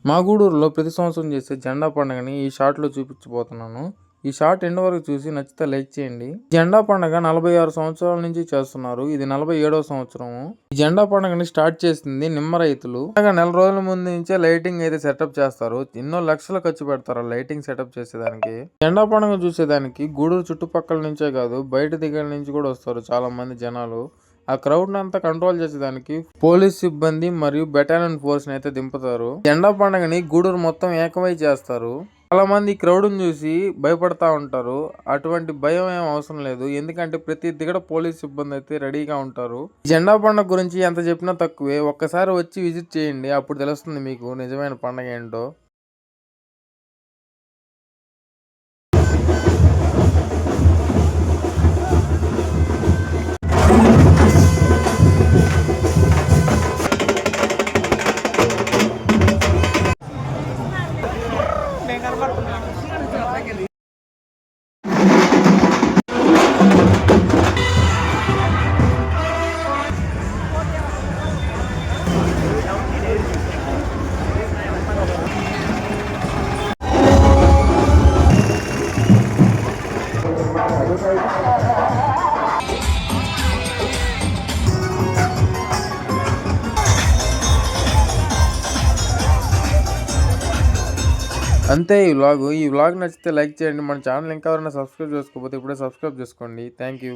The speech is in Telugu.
మా గూడూరులో ప్రతి సంవత్సరం చేసే జెండా పండుగని ఈ షార్ట్‌లో చూపించబోతున్నాను. ఈ షార్ట్ ఎండ్ వరకు చూసి నచ్చితే లైక్ చేయండి. జెండా పండుగ 46 సంవత్సరాల నుంచి చేస్తున్నారు. ఇది 47వ సంవత్సరం. ఈ జెండా పండుగని స్టార్ట్ చేసింది నిమ్మ రైతులు. నెల రోజుల ముందు నుంచే లైటింగ్ అయితే సెటప్ చేస్తారు. ఎన్నో లక్షలు ఖర్చు పెడతారు లైటింగ్ సెటప్ చేసేదానికి. జెండా పండుగ చూసేదానికి గూడూరు చుట్టుపక్కల నుంచే కాదు, బయట దగ్గర నుంచి కూడా వస్తారు చాలా మంది జనాలు. ఆ క్రౌడ్ అంతా కంట్రోల్ చేసేదానికి పోలీస్ సిబ్బంది మరియు బెటాలియన్ ఫోర్స్ అయితే దింపుతారు. జెండా పండుగని గూడూరు మొత్తం ఏకమై చేస్తారు. చాలా మంది క్రౌడ్ చూసి భయపడతా ఉంటారు. అటువంటి భయం ఏం అవసరం లేదు, ఎందుకంటే ప్రతి దిగడ పోలీస్ సిబ్బంది అయితే రెడీగా ఉంటారు. జెండా పండుగ గురించి ఎంత చెప్పినా తక్కువే. ఒక్కసారి వచ్చి విజిట్ చేయండి, అప్పుడు తెలుస్తుంది మీకు నిజమైన పండుగ ఏంటో. అంతే ఈ వ్లాగ్ నచ్చితే లైక్ చేయండి. మన ఛానల్ ఇంకా ఎవరైనా సబ్స్క్రైబ్ చేసుకోకపోతే ఇప్పుడే సబ్స్క్రైబ్ చేసుకోండి. Thank you.